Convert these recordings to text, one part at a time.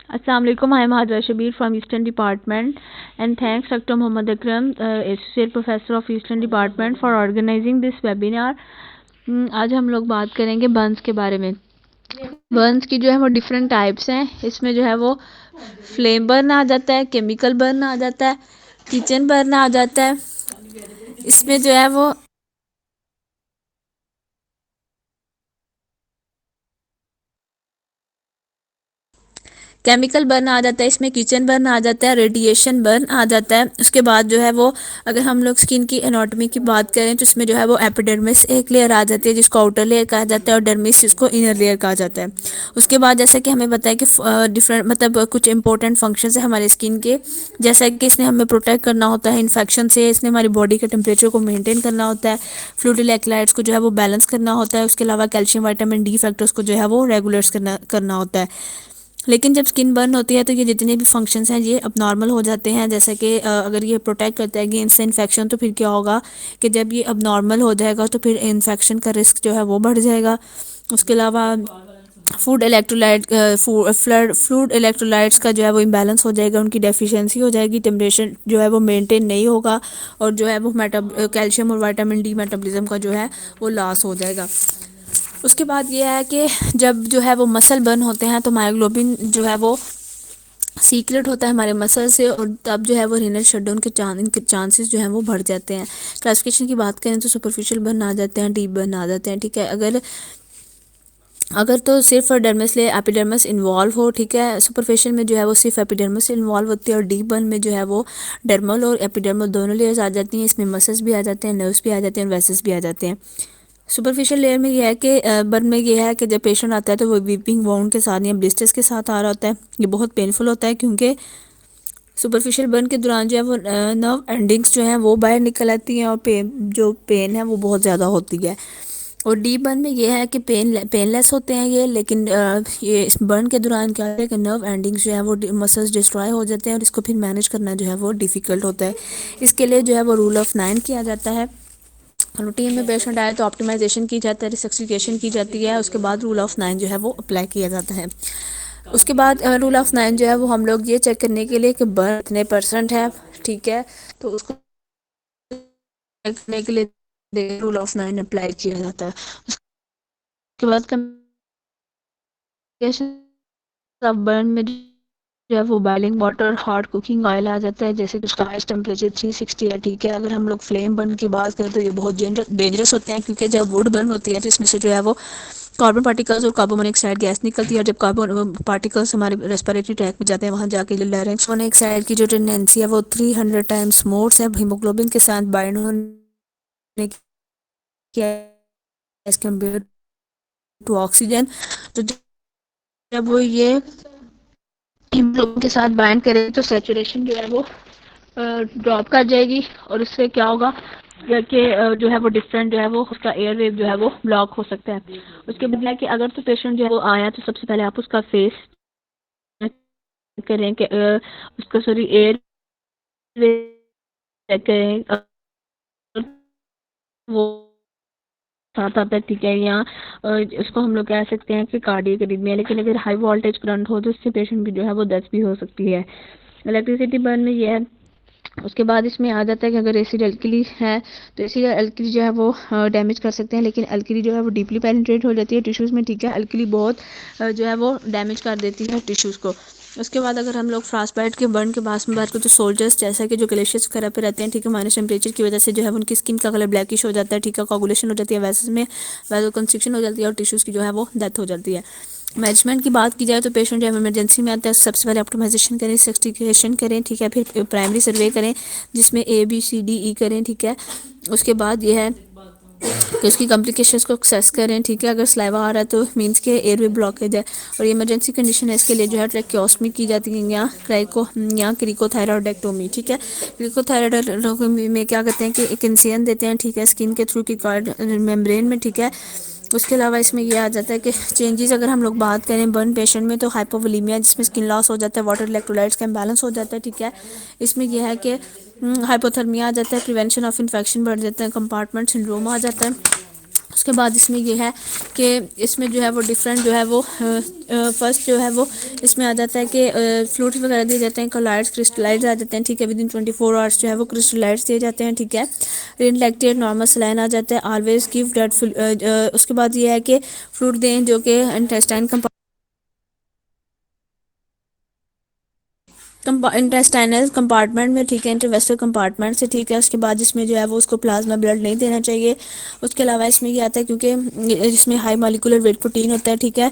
Assalamualaikum. I am Hajra Shabir from Eastern Department, and thanks Dr. Muhammad Akram, Associate Professor of Eastern Department, for organizing this webinar. आज हम लोग बात करेंगे Burns के बारे में। बर्न्स की जो है वो डिफरेंट टाइप्स हैं। इसमें जो है वो फ्लेम बर्न आ जाता है, केमिकल बर्न आ जाता है, किचन बर्न आ जाता है। इसमें जो है वो केमिकल बर्न आ जाता है, इसमें किचन बर्न आ जाता है, रेडिएशन बर्न आ जाता है। उसके बाद जो है वो अगर हम लोग स्किन की एनाटॉमी की बात करें तो इसमें जो है वो एपिडर्मिस एक लेयर आ जाती है जिसको आउटर लेयर कहा जाता है और डर्मिस जिसको इनर लेयर कहा जाता है। उसके बाद जैसा कि हमें बताया कि डिफरेंट मतलब कुछ इंपॉर्टेंट फंक्शंस है हमारे स्किन के, जैसा कि इसने हमें प्रोटेक्ट करना होता है इन्फेक्शन से, इसने हमारी बॉडी के टेम्परेचर को मेनटेन करना होता है, फ्लूइड इलेक्ट्रोलाइट्स को जो है वो बैलेंस करना होता है। उसके अलावा कैल्शियम वाइटामिन डी फैक्टर्स को जो है वो रेगुलेट करना होता है। लेकिन जब स्किन बर्न होती है तो ये जितने भी फंक्शंस हैं ये अब नॉर्मल हो जाते हैं। जैसे कि अगर ये प्रोटेक्ट करता है अगेंस्ट इन्फेक्शन, तो फिर क्या होगा कि जब ये अब नॉर्मल हो जाएगा तो फिर इन्फेक्शन का रिस्क जो है वो बढ़ जाएगा। उसके अलावा फ्लूइड इलेक्ट्रोलाइट्स का जो है वो इम्बैलेंस हो जाएगा, उनकी डेफिशिएंसी हो जाएगी, टेम्परेचर जो है वो मेंटेन नहीं होगा और जो है वो कैल्शियम और विटामिन डी मेटाबॉलिज्म का जो है वो लॉस हो जाएगा। उसके बाद ये है कि जब जो है वो मसल बर्न होते हैं तो मायोग्लोबिन जो है वो सीक्रेट होता है हमारे मसल से, और तब जो है वो रीनल शटडाउन इनके चांसेस जो हैं वो बढ़ जाते हैं। क्लासिफिकेशन की बात करें तो सुपरफिशियल बर्न आ जाते हैं, डीप बर्न आ जाते हैं। ठीक है, अगर अगर तो सिर्फ डर्मिस ले एपिडर्मिस इन्वॉल्व हो, ठीक है, सुपरफिशियल में जो है वो सिर्फ एपिडर्मिस इन्वॉल्व होती है, और डीप बर्न में जो है वो डर्मल और एपिडर्मल दोनों लेयर्स आ जाती हैं। इसमें मसल्स भी आ जाते हैं, नर्व्स भी आ जाते हैं और वेसल्स भी आ जाते हैं। सुपरफिशियल लेयर में यह है कि बर्न में यह है कि जब पेशेंट आता है तो वो वीपिंग वाउंड के साथ या ब्लिस्टर्स के साथ आ रहा होता है। ये बहुत पेनफुल होता है क्योंकि सुपरफिशियल बर्न के दौरान जो है वो नर्व एंडिंग्स जो हैं वो बाहर निकल आती हैं और पेन है वो बहुत ज़्यादा होती है। और डीप बर्न में ये है कि पेनलेस होते हैं ये, लेकिन ये इस बर्न के दौरान क्या है कि नर्व एंडिंग्स जो है वो मसल्स डिस्ट्रॉय हो जाते हैं और इसको फिर मैनेज करना जो है वो डिफ़िकल्ट होता है। इसके लिए जो है वो रूल ऑफ 9 किया जाता है। रूटीन में पेशेंट आए तो ऑप्टिमाइजेशन की जाती है, रिसक्सिफिकेशन की जाती है, उसके बाद रूल ऑफ 9 जो है वो अप्लाई किया जाता है। उसके बाद रूल ऑफ 9 जो है वो हम लोग ये चेक करने के लिए कि बर्न कितने परसेंट है, ठीक है, तो उसको चेक करने के लिए रूल ऑफ 9 अप्लाई किया जाता है। उसके बाद कम्युनिकेशन ऑफ बर्न में जो है वो boiling water, hot cooking oil आ जाता है, जैसे कि उसका हाइस्ट टेम्परेचर 360 है। ठीक है, अगर हम लोग फ्लेम बर्न की बात करें तो ये बहुत डेंजरस होते हैं, क्योंकि जब वुड बर्न होती है तो इसमें से जो है वो कार्बन पार्टिकल्स और कार्बन मोनोऑक्साइड गैस निकलती है, और जब कार्बन पार्टिकल्स हमारे रेस्पिरेटरी ट्रैक में जाते हैं वहाँ जाके लारेंक्स मोनोऑक्साइड की जो टेंडेंसी है वो 300 टाइम्स मोर है हीमोग्लोबिन के साथ बाइंड होने की एज कम्पेयर टू ऑक्सीजन। तो जब वो ये हीमोग्लोबिन के साथ बाइंड करें तो सेचुरेशन जो है वो ड्रॉप कर जाएगी, और उससे क्या होगा कि जो है वो डिफरेंट जो है वो उसका एयर वेव जो है वो ब्लॉक हो सकता है। उसके बदले कि अगर तो पेशेंट जो है वो आया तो सबसे पहले आप उसका फेस करें कि उसका सॉरी एयर चेक करें वो साथ आता है। ठीक है, या इसको हम लोग कह सकते हैं कि कार्डियक अरिथमिया। लेकिन अगर हाई वोल्टेज करंट हो तो उससे पेशेंट की जो है वो डेथ भी हो सकती है। इलेक्ट्रिसिटी बर्न में ये है। उसके बाद इसमें आ जाता है कि अगर एसिड एल्कली है तो एसिड एल्कली जो है वो डैमेज कर सकते हैं, लेकिन एल्कली जो है वो डीपली पेनिट्रेट हो जाती है टिश्यूज़ में। ठीक है, एल्कली बहुत जो है वो डैमेज कर देती है टिश्यूज़ को। उसके बाद अगर हम लोग फ्रास्ट बाइट के बर्न के पास में बात करें तो सोल्जर्स जैसा कि जो ग्लेशियर्स वगैरह पे रहते हैं, ठीक है, माइनस टेम्परेचर की वजह से जो है उनकी स्किन का कलर ब्लैकिश हो जाता है। ठीक है, कोगुलेशन हो जाती है, वैसे में वैसो कंस्ट्रिक्शन हो जाती है और टिश्यूज़ की जो है वो डेथ हो जाती है। मैनेजमेंट की बात की जाए तो पेशेंट जब इमरजेंसी में आता है सबसे पहले ऑप्टिमाइजेशन करें, सेक्सटिकेशन करें, ठीक है, फिर प्राइमरी सर्वे करें जिसमें ABCDE करें। ठीक है, उसके बाद ये है कि उसकी कॉम्प्लिकेशंस को एक्सेस करें। ठीक है, अगर स्लाइवा आ रहा है तो मींस के एयरवे ब्लॉकेज है, और इमरजेंसी कंडीशन है इसके लिए जो है ट्रैकियोस्टमी की जाती है या क्रिकोथायरॉयडेक्टोमी। ठीक है, क्रिकोथायरॉयडेक्टोमी में क्या करते हैं कि एक इंसिजन देते हैं, ठीक है, स्किन के थ्रू की मेम्ब्रेन में। ठीक है, उसके अलावा इसमें यह आ जाता है कि चेंजेस अगर हम लोग बात करें बर्न पेशेंट में तो हाइपोवोलीमिया जिसमें स्किन लॉस हो जाता है, वाटर इलेक्ट्रोलाइट्स का इम्बैलेंस हो जाता है। ठीक है, इसमें यह है कि हाइपोथर्मिया आ जाता है, प्रिवेंशन ऑफ इन्फेक्शन बढ़ जाता है, कंपार्टमेंट सिंड्रोम आ जाता है। उसके बाद इसमें ये है कि इसमें जो है वो डिफरेंट जो है वो फर्स्ट जो है वो इसमें आ जाता है कि फ्लूइड्स वगैरह दिए जाते हैं, कोलाइड्स क्रिस्टलाइड्स आ जाते हैं, ठीक है। विद इन 24 आवर्स जो है वो क्रिस्टलाइड्स दिए जाते हैं, ठीक है। रेन लैक्टेट नॉर्मल सलाइन आ जाता है, ऑलवेज गिव डेट। उसके बाद ये है कि फ्रूट दें जो कि इंटेस्टाइन इंटेस्टाइनल कंपार्टमेंट में, ठीक है, इंटरवेस्टल कंपार्टमेंट से, ठीक है। उसके बाद इसमें जो है वो उसको प्लाज्मा ब्लड नहीं देना चाहिए। उसके अलावा इसमें ये आता है क्योंकि इसमें हाई मॉलिक्यूलर वेट प्रोटीन होता है, ठीक है।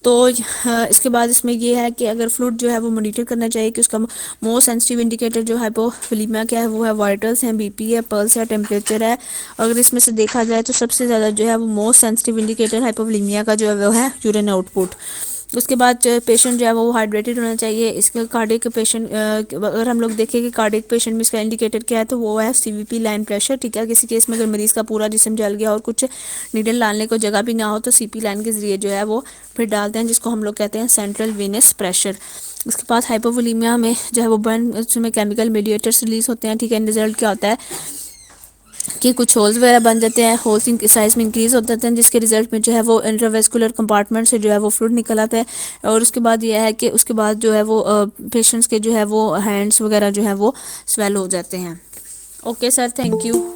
तो इसके बाद इसमें ये है कि अगर फ्लूइड जो है वो मॉनिटर करना चाहिए कि उसका मोस्ट सेंसिटिव इंडिकेटर जो हाइपोवोलेमिया क्या है, वो है वाइटल्स हैं, बीपी है, पल्स है, टेम्परेचर है। अगर इसमें से देखा जाए तो सबसे ज़्यादा जो है वो मोस्ट सेंसिटिव इंडिकेटर हाइपोवोलेमिया का जो है वो है यूरिन आउटपुट। उसके बाद पेशेंट जो है वो हाइड्रेटेड होना चाहिए। इसका कार्डिक पेशेंट, अगर हम लोग देखें कि कार्डिक पेशेंट में इसका इंडिकेटर क्या है, तो वो है सीवीपी लाइन प्रेशर, ठीक है। किसी केस में अगर मरीज़ का पूरा जिस्म जल गया और कुछ नीडल डालने को जगह भी ना हो तो सीपी लाइन के ज़रिए जो है वो फिर डालते हैं, जिसको हम लोग कहते हैं सेंट्रल वेनस प्रेशर। उसके बाद हाइपोवोलेमिया में जो है वो बर्न, उसमें केमिकल मीडिएटर्स रिलीज होते हैं, ठीक है। रिजल्ट क्या होता है कि कुछ होल्स वगैरह बन जाते हैं, होल्स साइज में इंक्रीज हो जाते हैं, जिसके रिजल्ट में जो है वो इंट्रावेस्कुलर कंपार्टमेंट से जो है वो फ्लूइड निकल आता है। और उसके बाद यह है कि उसके बाद जो है वो पेशेंट्स के जो है वो हैंड्स वगैरह जो है वो स्वेल हो जाते हैं। Okay sir, thank you.